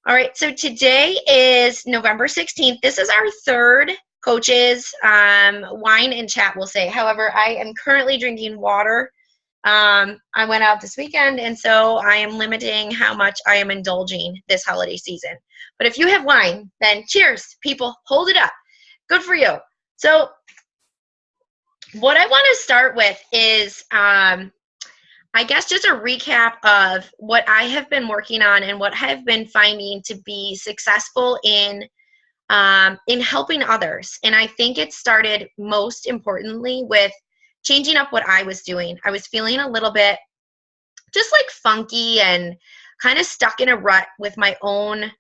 All right, so today is November 16th. This is our third coaches wine and chat, we'll say. However, I am currently drinking water. I went out this weekend, and so I am limiting how much I am indulging this holiday season. But if you have wine, then cheers, people. Hold it up. Good for you. So what I want to start with is I guess just a recap of what I have been working on and what I have been finding to be successful in helping others. And I think it started most importantly with changing up what I was doing. I was feeling a little bit just like funky and kind of stuck in a rut with my own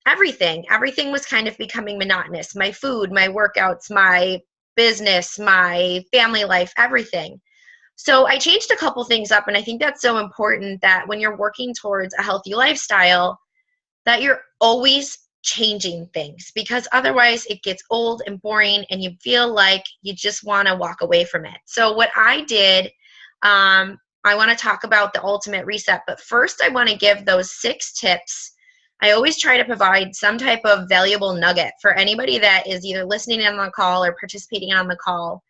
everything. Everything was kind of becoming monotonous. My food, my workouts, my business, my family life, everything. So I changed a couple things up, and I think that's so important that when you're working towards a healthy lifestyle, that you're always changing things, because otherwise it gets old and boring and you feel like you just want to walk away from it. So what I did, I want to talk about the ultimate reset, but first I want to give those 6 tips. I always try to provide some type of valuable nugget for anybody that is either listening on the call or participating on the call.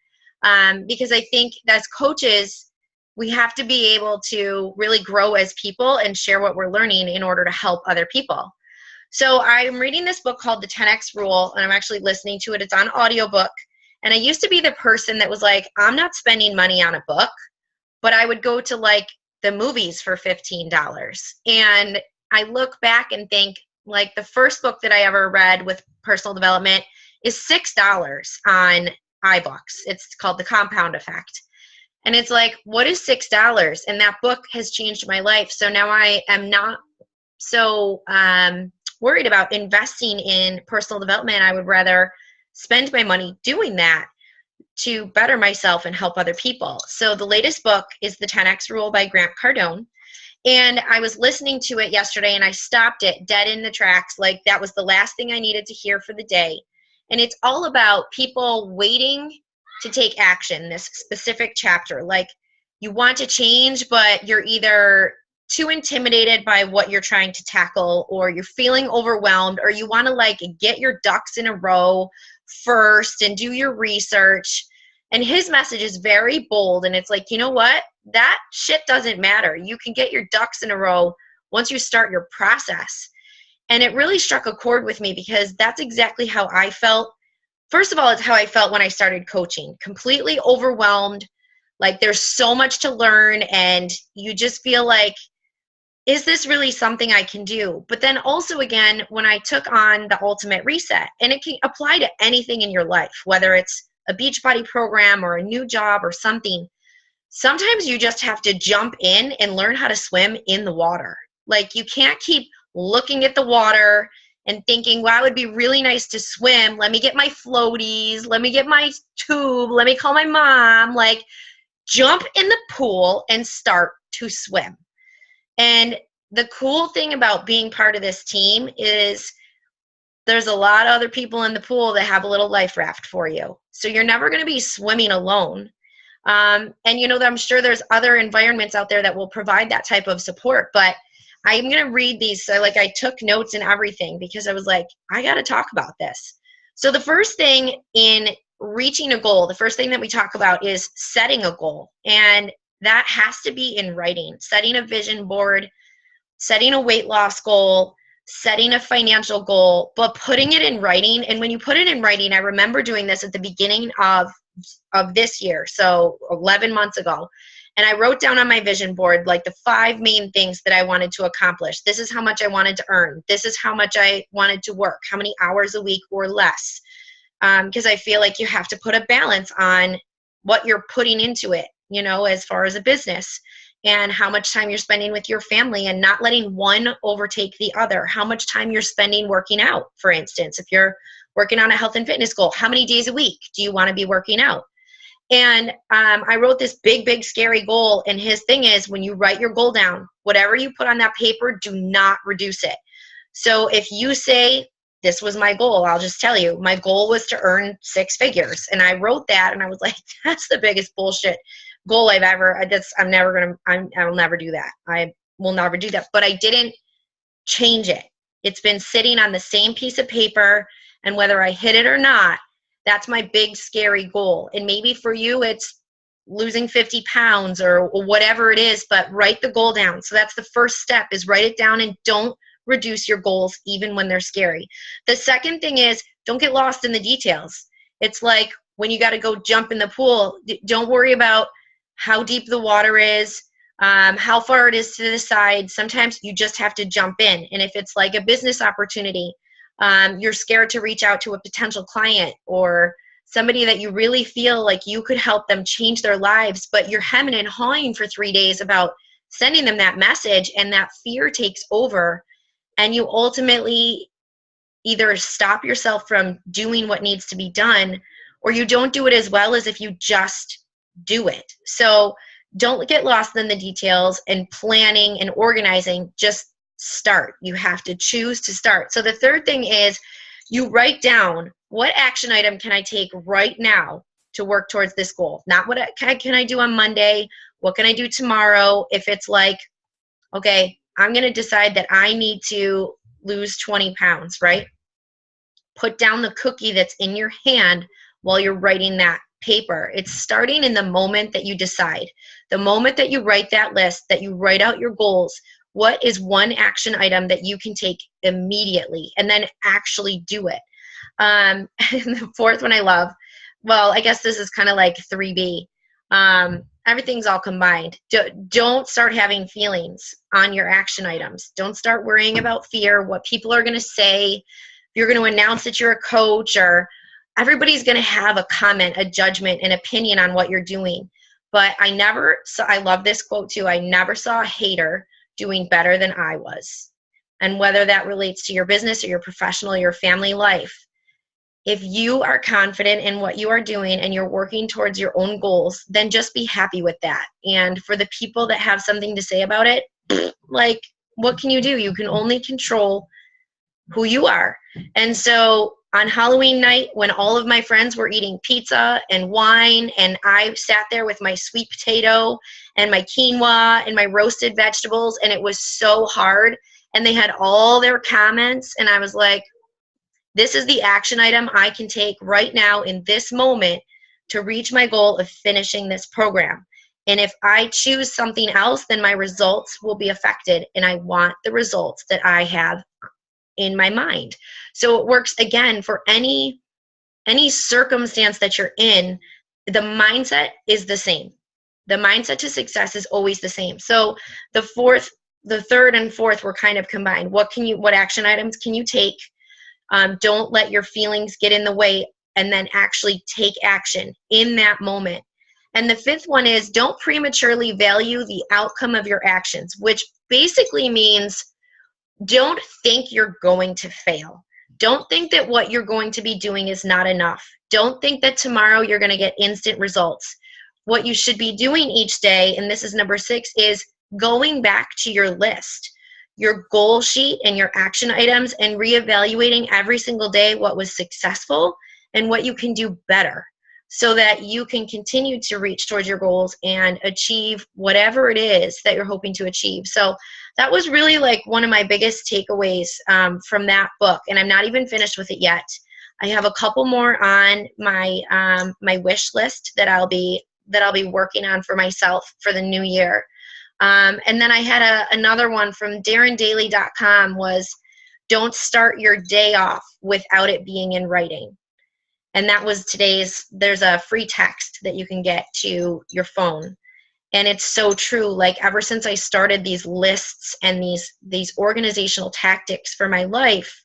Because I think as coaches, we have to be able to really grow as people and share what we're learning in order to help other people. So I'm reading this book called The 10X Rule, and I'm actually listening to it. It's on audiobook. And I used to be the person that was like, I'm not spending money on a book, but I would go to like the movies for $15. And I look back and think like the first book that I ever read with personal development is $6 on iBooks. It's called The Compound Effect. And it's like, what is $6? And that book has changed my life. So now I am not so worried about investing in personal development. I would rather spend my money doing that to better myself and help other people. So the latest book is The 10X Rule by Grant Cardone. And I was listening to it yesterday and I stopped it dead in the tracks. Like that was the last thing I needed to hear for the day. And it's all about people waiting to take action, this specific chapter. Like you want to change, but you're either too intimidated by what you're trying to tackle, or you're feeling overwhelmed, or you want to like get your ducks in a row first and do your research. And his message is very bold. And it's like, you know what? That shit doesn't matter. You can get your ducks in a row once you start your process. And it really struck a chord with me because that's exactly how I felt. First of all, it's how I felt when I started coaching, completely overwhelmed. Like there's so much to learn and you just feel like, is this really something I can do? But then also again, when I took on the ultimate reset, and it can apply to anything in your life, whether it's a Beachbody program or a new job or something, sometimes you just have to jump in and learn how to swim in the water. Like you can't keep looking at the water and thinking, wow, it would be really nice to swim. Let me get my floaties. Let me get my tube. Let me call my mom. Like jump in the pool and start to swim. And the cool thing about being part of this team is there's a lot of other people in the pool that have a little life raft for you. So you're never going to be swimming alone. And you know, I'm sure there's other environments out there that will provide that type of support, but I'm going to read these. So like I took notes and everything because I was like, I got to talk about this. So the first thing in reaching a goal, the first thing that we talk about is setting a goal. And that has to be in writing, setting a vision board, setting a weight loss goal, setting a financial goal, but putting it in writing. And when you put it in writing, I remember doing this at the beginning of this year, so 11 months ago. And I wrote down on my vision board, like the 5 main things that I wanted to accomplish. This is how much I wanted to earn. This is how much I wanted to work, how many hours a week or less. Because I feel like you have to put a balance on what you're putting into it, you know, as far as a business, and how much time you're spending with your family and not letting one overtake the other. How much time you're spending working out, for instance. If you're working on a health and fitness goal, how many days a week do you want to be working out? And I wrote this big, big, scary goal. And his thing is, when you write your goal down, whatever you put on that paper, do not reduce it. So if you say, this was my goal, I'll just tell you, my goal was to earn 6 figures. And I wrote that and I was like, that's the biggest bullshit goal I've ever, I will never do that. I will never do that. But I didn't change it. It's been sitting on the same piece of paper, and whether I hit it or not, that's my big scary goal. And maybe for you it's losing 50 pounds or whatever it is, but write the goal down. So that's the first step, is write it down and don't reduce your goals even when they're scary. The second thing is, don't get lost in the details. It's like when you got to go jump in the pool, don't worry about how deep the water is, how far it is to the side. Sometimes you just have to jump in. And if it's like a business opportunity, you're scared to reach out to a potential client or somebody that you really feel like you could help them change their lives, but you're hemming and hawing for 3 days about sending them that message, and that fear takes over, and you ultimately either stop yourself from doing what needs to be done, or you don't do it as well as if you just do it. So don't get lost in the details and planning and organizing. Just start. You have to choose to start. So the third thing is, you write down, what action item can I take right now to work towards this goal? Not what can I do on Monday? What can I do tomorrow? If it's like, okay, I'm going to decide that I need to lose 20 pounds, right? Put down the cookie that's in your hand while you're writing that paper. It's starting in the moment that you decide. The moment that you write that list, that you write out your goals, what is one action item that you can take immediately and then actually do it? And the fourth one I love, well, I guess this is kind of like 3B. Everything's all combined. Don't start having feelings on your action items. Don't start worrying about fear, what people are going to say. If you're going to announce that you're a coach, or everybody's going to have a comment, a judgment, an opinion on what you're doing. But I love this quote too, I never saw a hater doing better than I was. And whether that relates to your business or your professional or your family life, if you are confident in what you are doing and you're working towards your own goals, then just be happy with that. And for the people that have something to say about it, like, what can you do? You can only control who you are. And so on Halloween night, when all of my friends were eating pizza and wine, and I sat there with my sweet potato and my quinoa and my roasted vegetables, and it was so hard, and they had all their comments, and I was like, this is the action item I can take right now in this moment to reach my goal of finishing this program. And if I choose something else, then my results will be affected, and I want the results that I have in my mind. So it works again for any circumstance that you're in. The mindset is the same. The mindset to success is always the same. So the third and fourth were kind of combined. What action items can you take? Don't let your feelings get in the way, and then actually take action in that moment. And the fifth one is, don't prematurely value the outcome of your actions, which basically means don't think you're going to fail. Don't think that what you're going to be doing is not enough. Don't think that tomorrow you're going to get instant results. What you should be doing each day, and this is number 6, is going back to your list, your goal sheet and your action items, and reevaluating every single day what was successful and what you can do better, so that you can continue to reach towards your goals and achieve whatever it is that you're hoping to achieve. So that was really like one of my biggest takeaways from that book, and I'm not even finished with it yet. I have a couple more on my my wish list that I'll be working on for myself for the new year. And then I had another one from DarrenDaily.com, was don't start your day off without it being in writing. And that was there's a free text that you can get to your phone. And it's so true. Like, ever since I started these lists and these organizational tactics for my life,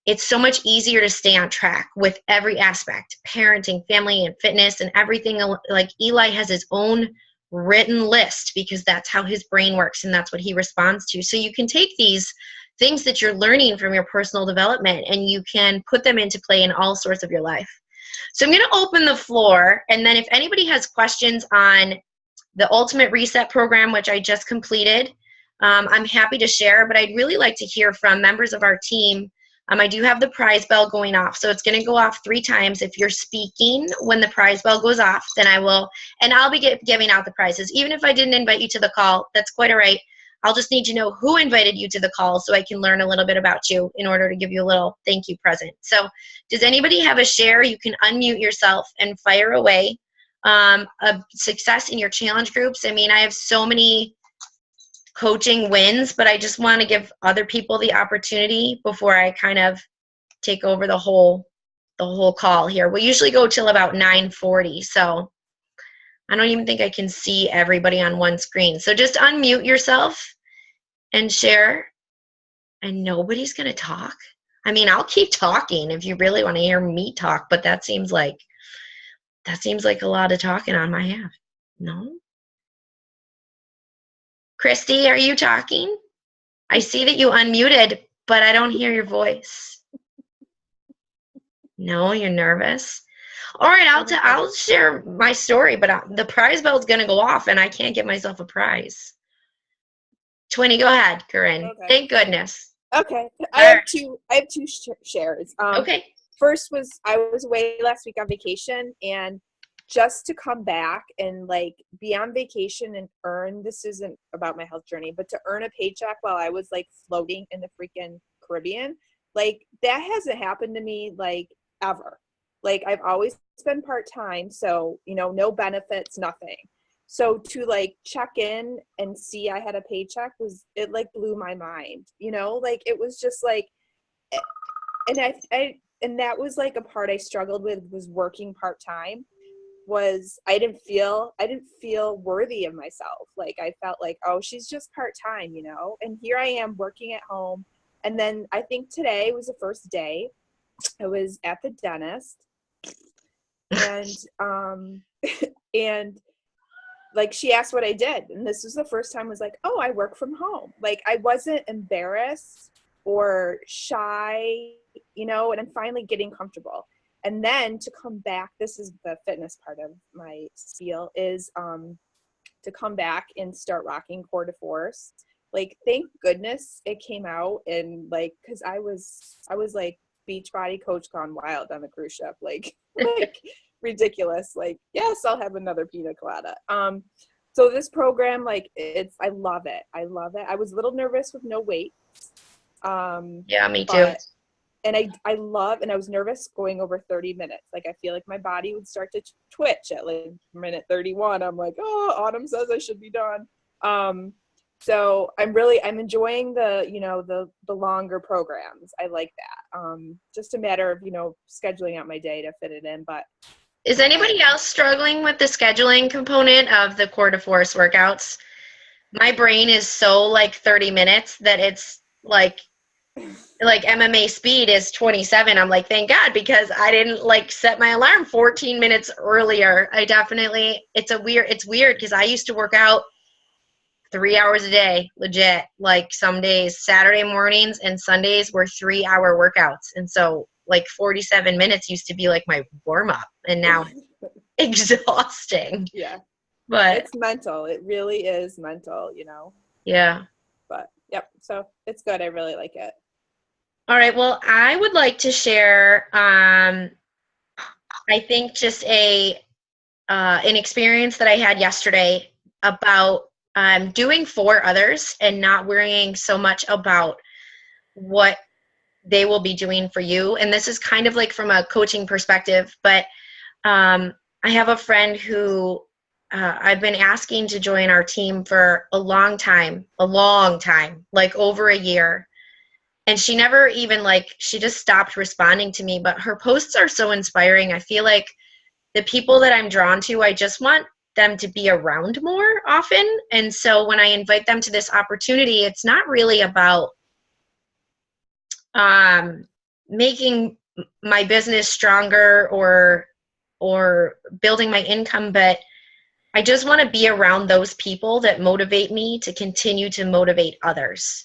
it's so much easier to stay on track with every aspect, parenting, family, and fitness, and everything. Like, Eli has his own written list because that's how his brain works and that's what he responds to. So you can take these things that you're learning from your personal development and you can put them into play in all sorts of your life. So I'm going to open the floor, and then if anybody has questions on the Ultimate Reset program, which I just completed, I'm happy to share, but I'd really like to hear from members of our team. I do have the prize bell going off, so it's going to go off 3 times. If you're speaking when the prize bell goes off, then I will, and I'll be giving out the prizes. Even if I didn't invite you to the call, that's quite all right. I'll just need to know who invited you to the call so I can learn a little bit about you in order to give you a little thank you present. So does anybody have a share? You can unmute yourself and fire away. A success in your challenge groups. I mean, I have so many coaching wins, but I just want to give other people the opportunity before I kind of take over the whole call here. We usually go till about 9:40, so I don't even think I can see everybody on one screen. So just unmute yourself and share, and nobody's going to talk. I mean, I'll keep talking if you really want to hear me talk, but that seems like a lot of talking on my half. No? Christy, are you talking? I see that you unmuted, but I don't hear your voice. No, you're nervous. All right, I'll share my story, but the prize bell is going to go off, and I can't give myself a prize. Twinny, go ahead, Corinne. Okay. Thank goodness. Okay, I have two shares. Okay. First was I was away last week on vacation, and just to come back and like be on vacation and earn, this isn't about my health journey, but to earn a paycheck while I was like floating in the freaking Caribbean, like that hasn't happened to me like ever. Like I've always been part-time, so no benefits, nothing. So to like check in and see I had a paycheck it like blew my mind, like it was just like, and and that was like a part I struggled with, was working part-time. Was I didn't feel worthy of myself. Like I felt like, oh, she's just part-time, and here I am working at home. And then I think today was the first day I was at the dentist, and and like she asked what I did, and this was the first time I was like, oh, I work from home. Like I wasn't embarrassed or shy, and I'm finally getting comfortable. And then to come back, this is the fitness part of my spiel, is to come back and start rocking core de force. Like, thank goodness it came out, and like, cause I was like Beachbody Coach gone wild on the cruise ship, like ridiculous. Like, yes, I'll have another pina colada. So this program, like, I love it. I was a little nervous with no weight. Yeah, me too. And I was nervous going over 30 minutes. Like, I feel like my body would start to twitch at like minute 31. I'm like, oh, Autumn says I should be done. So I'm enjoying the longer programs. I like that. Just a matter of, scheduling out my day to fit it in. But is anybody else struggling with the scheduling component of the core de force workouts? My brain is so like 30 minutes that it's like MMA speed is 27. I'm like, thank God, because I didn't like set my alarm 14 minutes earlier. It's weird because I used to work out 3 hours a day, legit. Like some days, Saturday mornings and Sundays were 3-hour workouts. And so like 47 minutes used to be like my warm up, and now it's exhausting. Yeah. But it's mental. It really is mental, Yeah. But yep. So it's good. I really like it. All right. Well, I would like to share, I think just an experience that I had yesterday about doing for others and not worrying so much about what they will be doing for you. And this is kind of like from a coaching perspective, but I have a friend who I've been asking to join our team for a long time, like over a year. And she never even she just stopped responding to me, but her posts are so inspiring. I feel like the people that I'm drawn to, I just want them to be around more often. And so when I invite them to this opportunity, it's not really about making my business stronger or building my income, but I just want to be around those people that motivate me to continue to motivate others.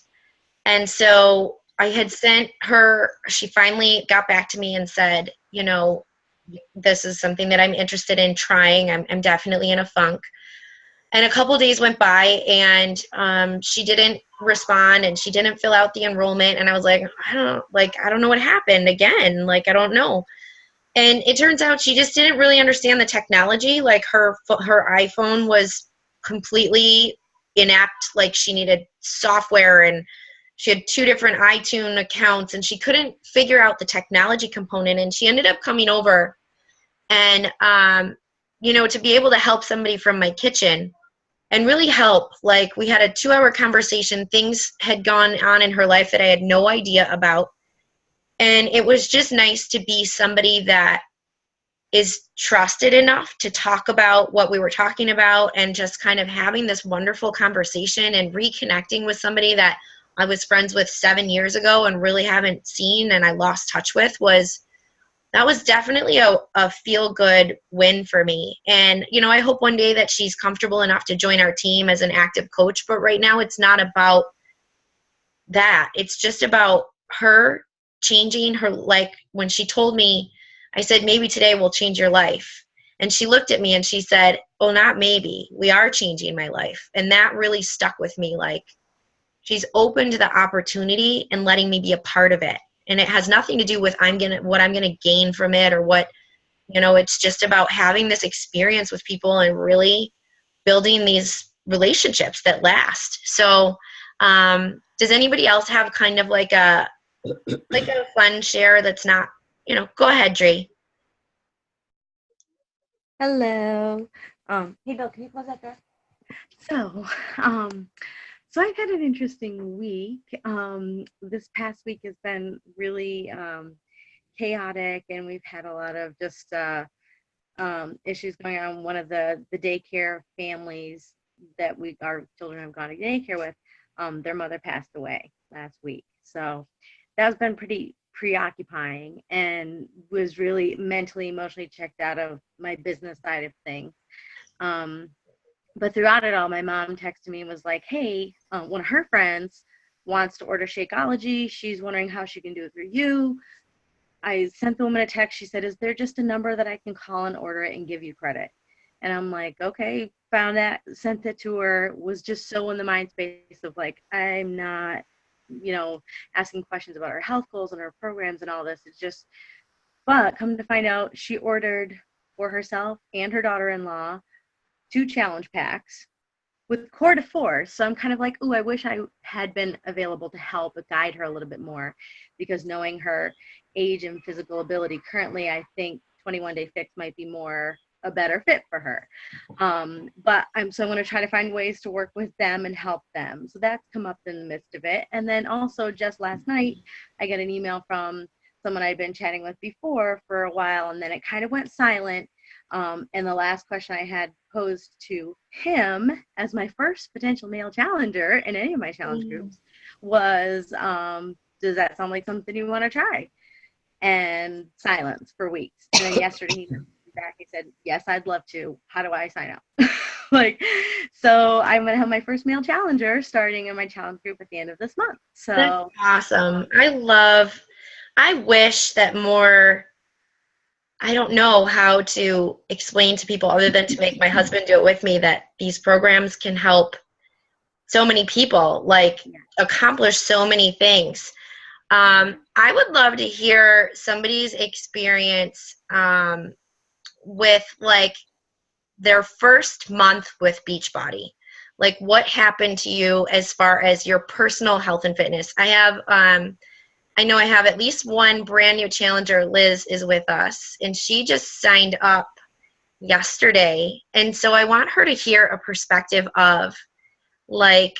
And so I had sent her, she finally got back to me and said, this is something that I'm interested in trying. I'm definitely in a funk. And a couple days went by, and she didn't respond, and she didn't fill out the enrollment. And I was like, I don't know what happened again. Like, I don't know. And it turns out she just didn't really understand the technology. Like her iPhone was completely inept, like she needed software, and she had 2 different iTunes accounts, and she couldn't figure out the technology component. And she ended up coming over and, to be able to help somebody from my kitchen and really help. Like, we had a 2-hour conversation. Things had gone on in her life that I had no idea about. And it was just nice to be somebody that is trusted enough to talk about what we were talking about, and just kind of having this wonderful conversation and reconnecting with somebody that I was friends with 7 years ago and really haven't seen and I lost touch with. That was definitely a feel-good win for me. And, I hope one day that she's comfortable enough to join our team as an active coach. But right now it's not about that. It's just about her changing her, like when she told me, I said, maybe today will change your life. And she looked at me and she said, oh, not maybe. We are changing my life. And that really stuck with me. Like, she's open to the opportunity and letting me be a part of it. And it has nothing to do with what I'm gonna gain from it, or what, it's just about having this experience with people and really building these relationships that last. So does anybody else have kind of like a fun share that's not, go ahead, Dre. Hello. Hey Bill, can you close that door? So, so I've had an interesting week. This past week has been really chaotic, and we've had a lot of just issues going on. One of the daycare families that our children have gone to daycare with, their mother passed away last week. So that's been pretty preoccupying, and was really mentally, emotionally checked out of my business side of things. But throughout it all, my mom texted me and was like, hey, one of her friends wants to order Shakeology. She's wondering how she can do it through you. I sent the woman a text. She said, is there just a number that I can call and order it and give you credit? And I'm like, okay, found that, sent it to her, was just so in the mind space of like, I'm not, asking questions about her health goals and her programs and all this. It's just, but come to find out, she ordered for herself and her daughter-in-law 2 challenge packs with core to 4. So I'm kind of like, ooh, I wish I had been available to help guide her a little bit more, because knowing her age and physical ability currently, I think 21 Day Fix might be more a better fit for her. But I'm going to try to find ways to work with them and help them. So that's come up in the midst of it. And then also just last night, I got an email from someone I'd been chatting with before for a while, and then it kind of went silent. And the last question I had posed to him as my first potential male challenger in any of my challenge groups was, does that sound like something you want to try? And silence for weeks. And then yesterday he messaged me back. He said, yes, I'd love to. How do I sign up? So I'm going to have my first male challenger starting in my challenge group at the end of this month. So that's awesome. I wish that more, I don't know how to explain to people other than to make my husband do it with me, that these programs can help so many people, like accomplish so many things. I would love to hear somebody's experience with like their first month with Beachbody. Like, what happened to you as far as your personal health and fitness? I know I have at least one brand new challenger. Liz is with us, and she just signed up yesterday. And so I want her to hear a perspective of like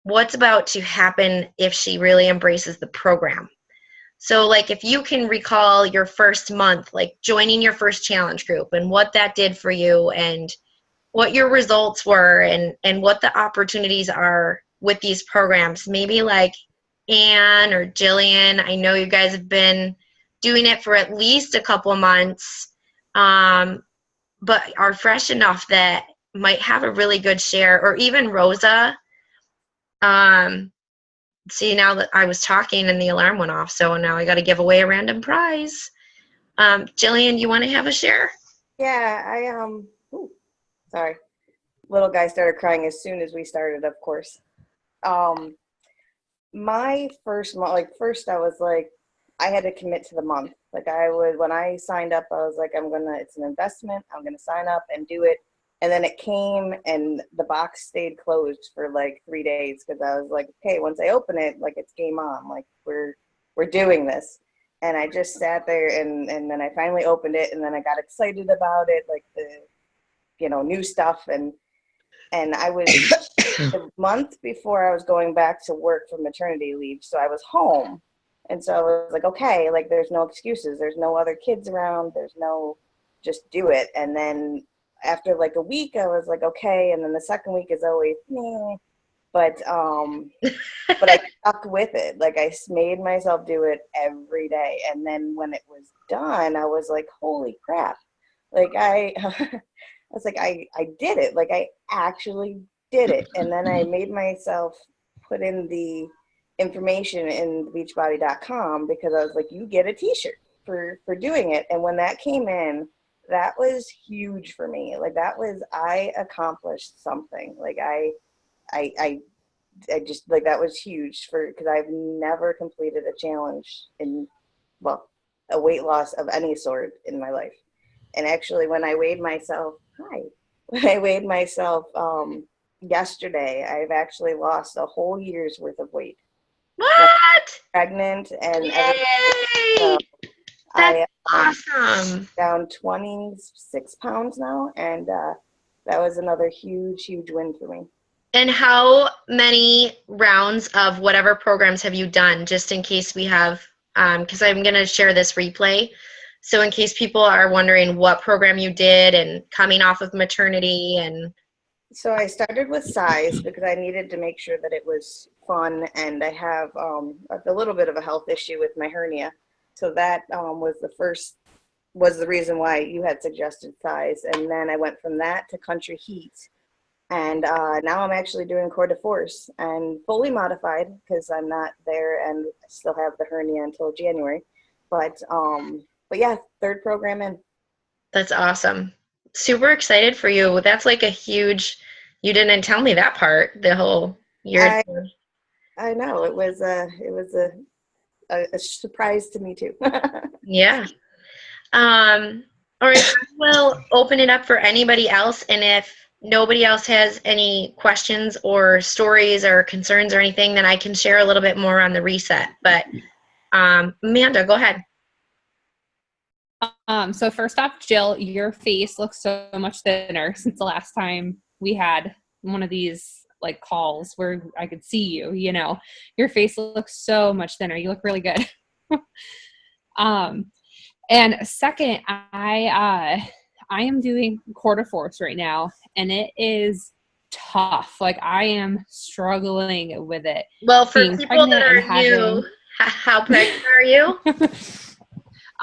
what's about to happen if she really embraces the program. So like, if you can recall your first month, like joining your first challenge group and what that did for you and what your results were, and what the opportunities are with these programs, maybe like Anne or Jillian, I know you guys have been doing it for at least a couple months, but are fresh enough that might have a really good share, or even Rosa. See, now that I was talking and the alarm went off, so now I got to give away a random prize. Jillian, you want to have a share? Yeah, sorry. Little guy started crying as soon as we started, of course. My first month, first I was like, I had to commit to the month. When I signed up, I was like, it's an investment. I'm going to sign up and do it And then it came and the box stayed closed for like 3 days because I was like, okay, once I open it, like it's game on. Like we're doing this. And I just sat there and then I finally opened it and then I got excited about it, like the, new stuff. And I was the month before I was going back to work for maternity leave. So I was home. And so I was like, okay, like there's no excuses. There's no other kids around. There's no, just do it. And then after like a week, I was like, okay. And then the second week is always, meh. But I stuck with it. Like I made myself do it every day. And then when it was done, I was like, holy crap. Like I was like, I did it. Like I actually did it. And then I made myself put in the information in beachbody.com because I was like, you get a t-shirt for doing it. And when that came in, that was huge for me. Like that was, I accomplished something. Like I just like, that was huge because I've never completed a challenge a weight loss of any sort in my life. And actually when I weighed myself, yesterday, I've actually lost a whole year's worth of weight. What? Pregnant and Yay! everything. So That's I awesome. down 26 pounds now. And that was another huge, huge win for me. And how many rounds of whatever programs have you done, just in case we have, because I'm going to share this replay. So in case people are wondering what program you did and coming off of maternity and. So I started with size because I needed to make sure that it was fun. And I have a little bit of a health issue with my hernia. So that was the reason why you had suggested size. And then I went from that to country heat. And now I'm actually doing Core de Force and fully modified because I'm not there and I still have the hernia until January. But yeah, third program in. That's awesome. Super excited for you. That's like a huge, you didn't tell me that part, the whole year. I know. It was a surprise to me too. Yeah. All right, we'll open it up for anybody else. And if nobody else has any questions or stories or concerns or anything, then I can share a little bit more on the reset. But Amanda, go ahead. So first off, Jill, your face looks so much thinner since the last time we had one of these like calls where I could see you, your face looks so much thinner. You look really good. And second, I am doing Core de Force right now and it is tough. Like I am struggling with it. Well, for people that are new, how pregnant are you?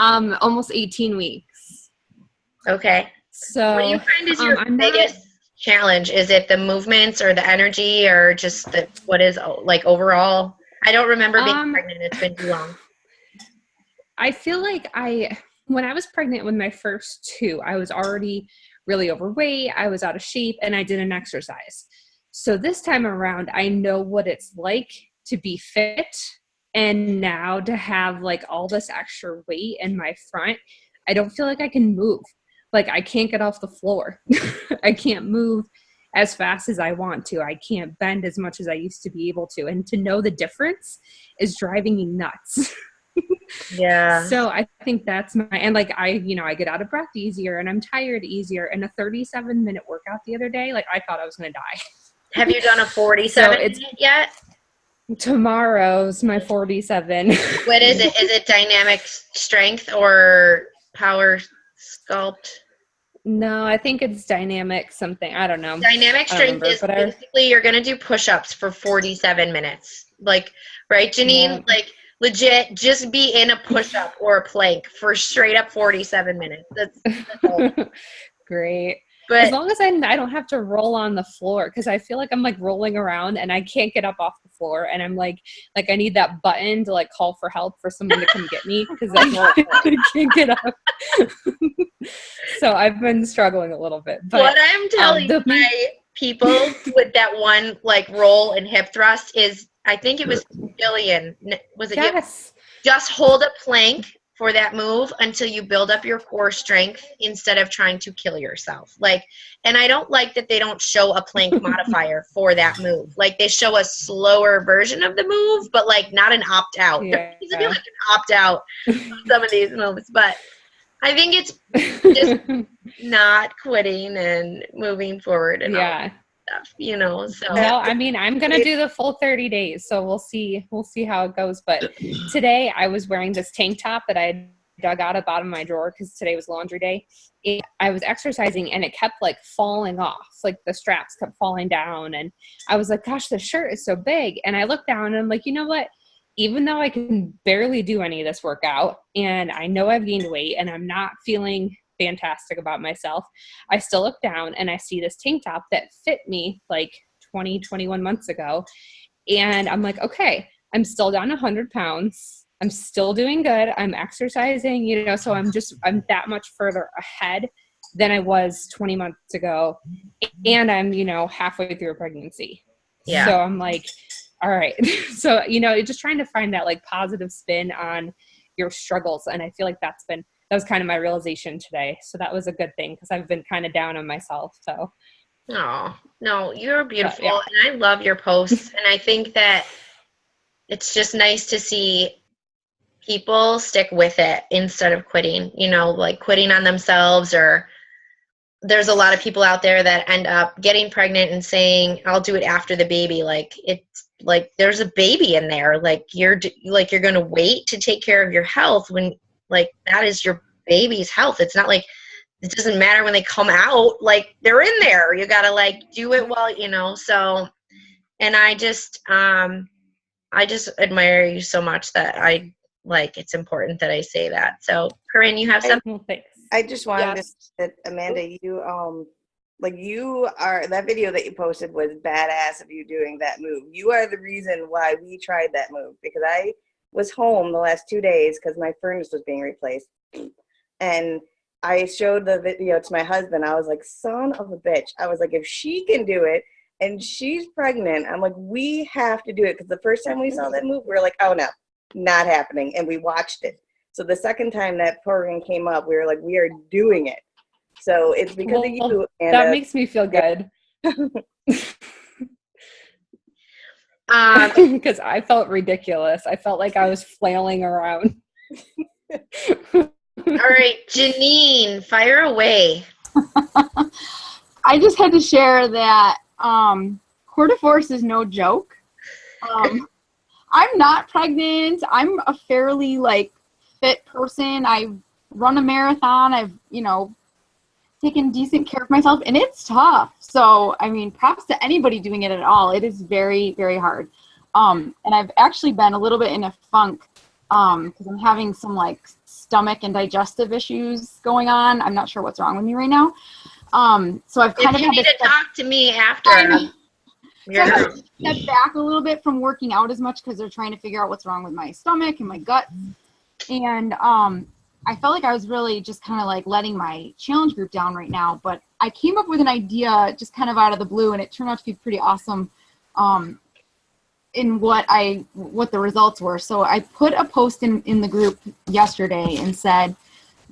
Almost 18 weeks. Okay. So what do you find is your biggest challenge? Is it the movements or the energy or just what is like overall? I don't remember being pregnant. It's been too long. I feel like when I was pregnant with my first two, I was already really overweight. I was out of shape and I didn't exercise. So this time around, I know what it's like to be fit. And now to have like all this extra weight in my front, I don't feel like I can move. Like I can't get off the floor. I can't move as fast as I want to. I can't bend as much as I used to be able to. And to know the difference is driving me nuts. Yeah. So I think that's and like I get out of breath easier and I'm tired easier. And a 37-minute workout the other day, like I thought I was going to die. Have you done a 47 yet? Tomorrow's my 47. What is it? Is it dynamic strength or power sculpt? No, I think it's dynamic something. I don't know. Dynamic strength is basically you're going to do push-ups for 47 minutes. Like, right, Janine? Yeah. Like, legit, just be in a push-up or a plank for straight up 47 minutes. That's all. Great. But as long as I don't have to roll on the floor, because I feel like I'm like rolling around and I can't get up off the floor, and I'm like I need that button to like call for help for someone to come get me because I can't get up. So I've been struggling a little bit. But what I'm telling my people with that one like roll and hip thrust is, I think it was Jillian. Was it? Yes. Just hold a plank for that move until you build up your core strength instead of trying to kill yourself. Like, and I don't like that they don't show a plank modifier for that move. Like, they show a slower version of the move, but like not an opt out. Yeah. There needs to be like an opt out of some of these moves, but I think it's just not quitting and moving forward and all that stuff, you know. So no, I mean, I'm gonna do the full 30 days, so we'll see how it goes. But today I was wearing this tank top that I dug out of the bottom of my drawer because today was laundry day. And I was exercising and it kept like falling off, like the straps kept falling down, and I was like, gosh, the shirt is so big. And I looked down and I'm like, you know what, even though I can barely do any of this workout and I know I've gained weight and I'm not feeling fantastic about myself, I still look down and I see this tank top that fit me like 21 months ago. And I'm like, okay, I'm still down 100 pounds. I'm still doing good. I'm exercising, you know, so I'm that much further ahead than I was 20 months ago. And I'm, you know, halfway through a pregnancy. Yeah. So I'm like, all right. So, you know, just trying to find that like positive spin on your struggles. And I feel like that was kind of my realization today. So that was a good thing because I've been kind of down on myself. So. Oh, no, you're beautiful. Yeah. And I love your posts. And I think that it's just nice to see people stick with it instead of quitting, you know, like quitting on themselves. Or there's a lot of people out there that end up getting pregnant and saying, I'll do it after the baby. Like, it's like there's a baby in there. Like you're going to wait to take care of your health when like that is your baby's health. It's not like it doesn't matter when they come out, like they're in there. You got to like do it well, you know? So, and I just admire you so much that I like, it's important that I say that. So Corinne, you have something? I just wanted to say, Amanda, you, like you are, that video that you posted was badass of you doing that move. You are the reason why we tried that move, because I was home the last 2 days because my furnace was being replaced. And I showed the video to my husband. I was like, son of a bitch. I was like, if she can do it and she's pregnant, I'm like, we have to do it. Because the first time we saw that move, we were like, oh no, not happening. And we watched it. So the second time that program came up, we were like, we are doing it. So it's because of you. And that makes me feel good. Because I felt ridiculous. I felt like I was flailing around. All right, Janine, fire away. I just had to share that core de force is no joke. I'm not pregnant. I'm a fairly like fit person. I run a marathon. I've, you know, taken decent care of myself, and it's tough. So, I mean, props to anybody doing it at all. It is very, very hard. And I've actually been a little bit in a funk because I'm having some like stomach and digestive issues going on. I'm not sure what's wrong with me right now. So I've kind of you need to talk to me after. So I step back a little bit from working out as much because they're trying to figure out what's wrong with my stomach and my gut. And I felt like I was really just kind of like letting my challenge group down right now. But I came up with an idea just kind of out of the blue, and it turned out to be pretty awesome in what the results were. So I put a post in the group yesterday and said,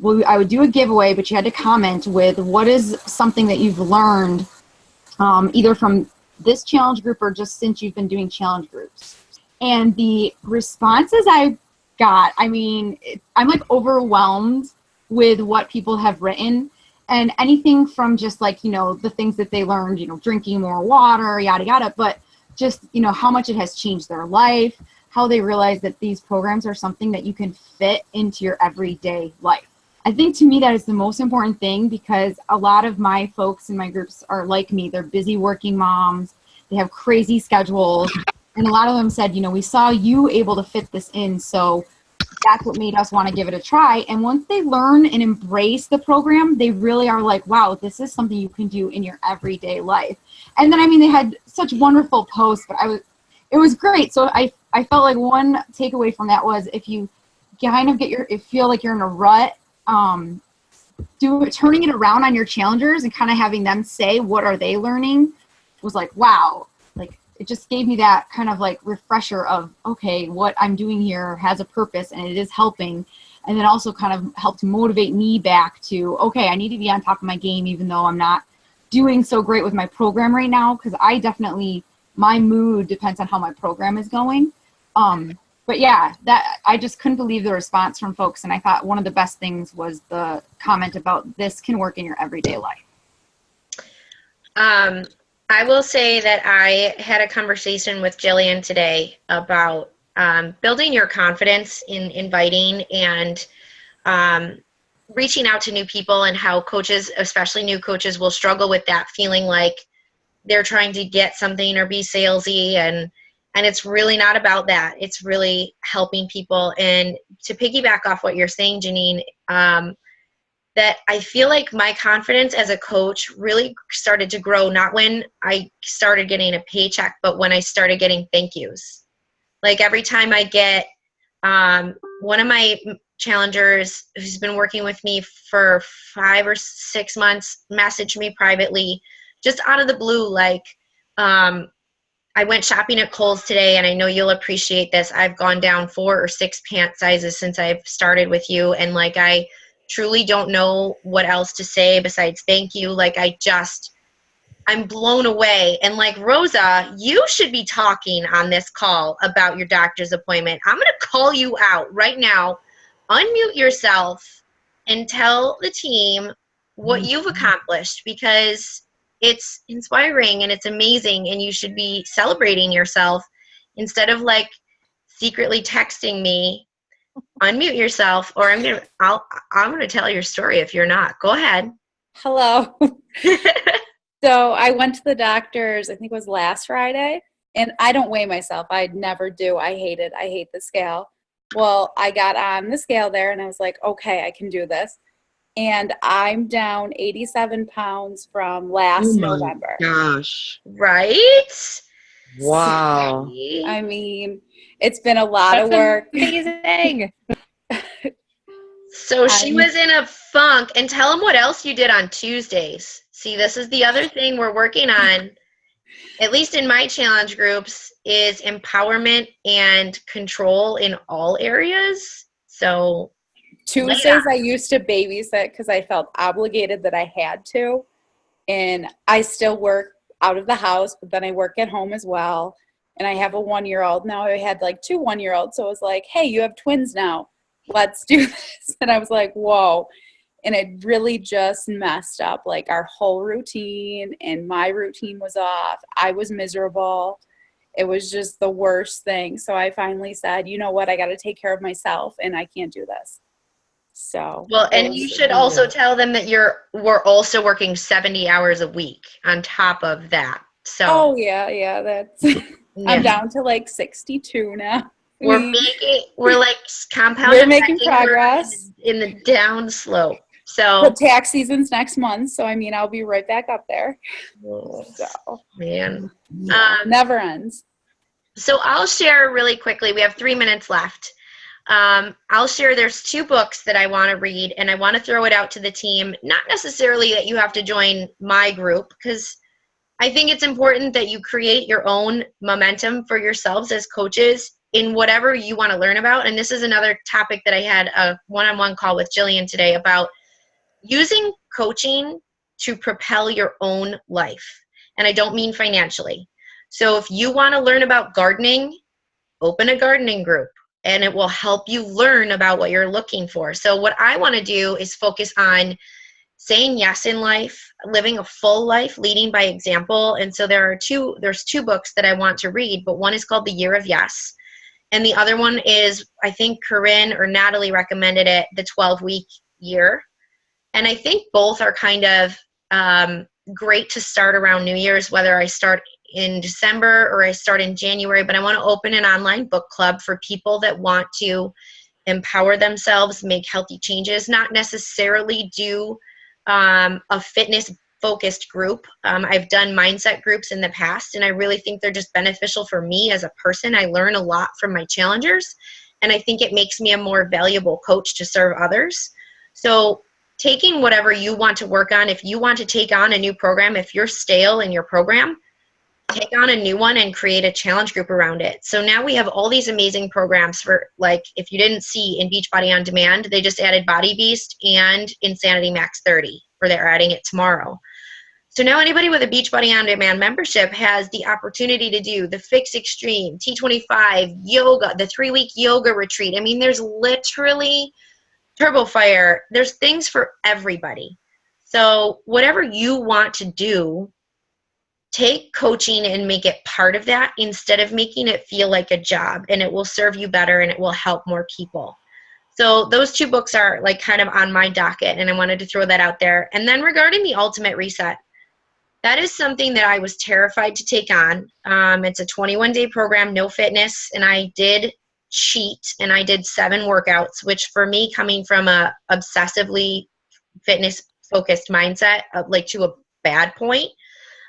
well, I would do a giveaway, but you had to comment with what is something that you've learned either from this challenge group or just since you've been doing challenge groups. And the responses I got, I mean, I'm like overwhelmed with what people have written, and anything from just like, you know, the things that they learned, you know, drinking more water, yada, yada, but just, you know, how much it has changed their life, how they realize that these programs are something that you can fit into your everyday life. I think to me that is the most important thing, because a lot of my folks in my groups are like me. They're busy working moms. They have crazy schedules. And a lot of them said, you know, we saw you able to fit this in, so that's what made us want to give it a try. And once they learn and embrace the program, they really are like, wow, this is something you can do in your everyday life. And then, I mean, they had such wonderful posts, but it was great. So I felt like one takeaway from that was, if you kind of feel like you're in a rut, turning it around on your challengers and kind of having them say what are they learning was like, wow, like it just gave me that kind of like refresher of, okay, what I'm doing here has a purpose and it is helping. and then also kind of helped motivate me back to, okay, I need to be on top of my game, even though I'm not doing so great with my program right now. Cause I definitely, my mood depends on how my program is going. But yeah, that I just couldn't believe the response from folks. And I thought one of the best things was the comment about this can work in your everyday life. I will say that I had a conversation with Jillian today about building your confidence in inviting and reaching out to new people, and how coaches, especially new coaches, will struggle with that, feeling like they're trying to get something or be salesy, and it's really not about that. It's really helping people. And to piggyback off what you're saying, Janine, that I feel like my confidence as a coach really started to grow, not when I started getting a paycheck, but when I started getting thank yous. Like every time I get one of my challengers who's been working with me for 5 or 6 months messaged me privately, just out of the blue, like, I went shopping at Kohl's today, and I know you'll appreciate this. I've gone down 4 or 6 pant sizes since I've started with you, and like I truly don't know what else to say besides thank you. Like I'm blown away. And like, Rosa, you should be talking on this call about your doctor's appointment. I'm going to call you out right now. Unmute yourself and tell the team what you've accomplished, because it's inspiring and it's amazing, and you should be celebrating yourself instead of like secretly texting me. Unmute yourself, or I'm gonna tell your story if you're not. Go ahead. Hello. So I went to the doctor's, I think it was last Friday, and I don't weigh myself. I never do. I hate it. I hate the scale. Well, I got on the scale there, and I was like, okay, I can do this. And I'm down 87 pounds from last November. Gosh. Right? Wow. I mean, it's been a lot of work. Amazing. So she was in a funk. And tell them what else you did on Tuesdays. See, this is the other thing we're working on, at least in my challenge groups, is empowerment and control in all areas. So Tuesdays I used to babysit because I felt obligated that I had to. And I still work out of the house, but then I work at home as well. And I have a 1-year-old. Now I had like 2 1-year-olds. So it was like, hey, you have twins now. Let's do this. And I was like, whoa. And it really just messed up like our whole routine, and my routine was off. I was miserable. It was just the worst thing. So I finally said, you know what? I got to take care of myself, and I can't do this. So well, and you should also tell them that we're also working 70 hours a week on top of that. So oh yeah, that's I'm down to like 62 now. We're like compounding. We're making progress in the down slope. So the tax season's next month, so I mean I'll be right back up there. So man, never ends. So I'll share really quickly. We have 3 minutes left. I'll share, there's 2 books that I want to read, and I want to throw it out to the team. Not necessarily that you have to join my group, because I think it's important that you create your own momentum for yourselves as coaches in whatever you want to learn about. And this is another topic that I had a one-on-one call with Jillian today about using coaching to propel your own life. And I don't mean financially. So if you want to learn about gardening, open a gardening group, and it will help you learn about what you're looking for. So what I want to do is focus on saying yes in life, living a full life, leading by example. And so there's 2 books that I want to read, but one is called The Year of Yes. And the other one is, I think Corinne or Natalie recommended it, The 12-Week Year. And I think both are kind of great to start around New Year's, whether I start in December or I start in January. But I want to open an online book club for people that want to empower themselves, make healthy changes, not necessarily do a fitness-focused group. I've done mindset groups in the past, and I really think they're just beneficial for me as a person. I learn a lot from my challengers, and I think it makes me a more valuable coach to serve others. So taking whatever you want to work on, if you want to take on a new program, if you're stale in your program, take on a new one and create a challenge group around it. So now we have all these amazing programs for, like, if you didn't see in Beachbody On Demand, they just added Body Beast and Insanity Max 30, or they're adding it tomorrow. So now anybody with a Beachbody On Demand membership has the opportunity to do the Fix Extreme, T25, yoga, the 3-week yoga retreat. I mean, there's literally Turbo Fire. There's things for everybody. So whatever you want to do, take coaching and make it part of that instead of making it feel like a job, and it will serve you better and it will help more people. So those 2 books are like kind of on my docket, and I wanted to throw that out there. And then regarding the Ultimate Reset, that is something that I was terrified to take on. It's a 21-day program, no fitness, and I did cheat, and I did 7 workouts, which for me, coming from a obsessively fitness-focused mindset, like to a bad point,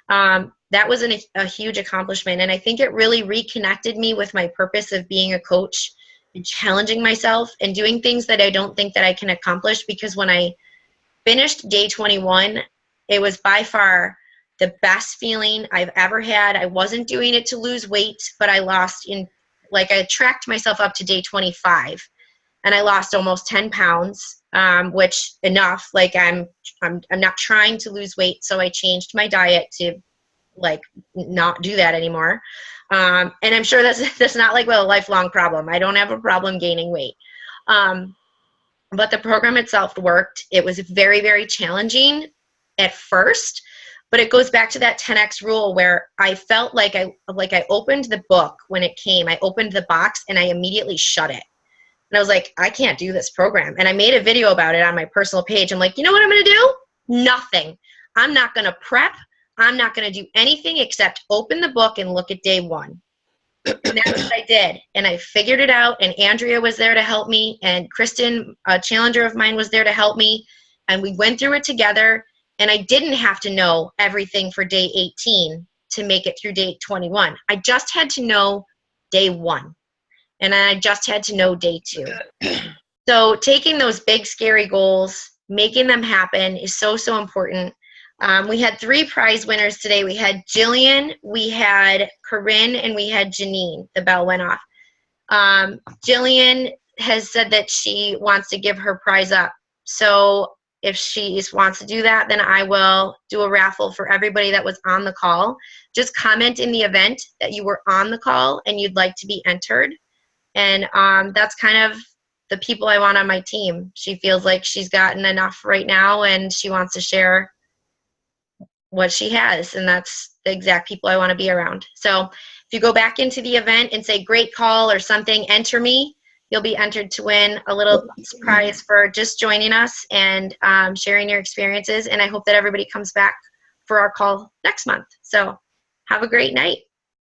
that was a huge accomplishment. And I think it really reconnected me with my purpose of being a coach and challenging myself and doing things that I don't think that I can accomplish, because when I finished day 21, it was by far the best feeling I've ever had. I wasn't doing it to lose weight, but I tracked myself up to day 25, and I lost almost 10 pounds, which enough, like I'm not trying to lose weight. So I changed my diet to like not do that anymore. And I'm sure that's not like a lifelong problem. I don't have a problem gaining weight. But the program itself worked. It was very, very challenging at first, but it goes back to that 10X rule where I felt like I opened the book when it came. I opened the box and I immediately shut it. And I was like, I can't do this program. And I made a video about it on my personal page. I'm like, you know what I'm going to do? Nothing. I'm not going to prep. I'm not going to do anything except open the book and look at day 1. And that's what I did. And I figured it out. And Andrea was there to help me. And Kristen, a challenger of mine, was there to help me. And we went through it together. And I didn't have to know everything for day 18 to make it through day 21. I just had to know day 1. And I just had to know day 2. So taking those big, scary goals, making them happen is so, so important. We had 3 prize winners today. We had Jillian, we had Corinne, and we had Janine. The bell went off. Jillian has said that she wants to give her prize up. So if she wants to do that, then I will do a raffle for everybody that was on the call. Just comment in the event that you were on the call and you'd like to be entered. And that's kind of the people I want on my team. She feels like she's gotten enough right now and she wants to share what she has, and that's the exact people I want to be around. So if you go back into the event and say great call or something, enter me, you'll be entered to win a little prize for just joining us and sharing your experiences. And I hope that everybody comes back for our call next month. So have a great night.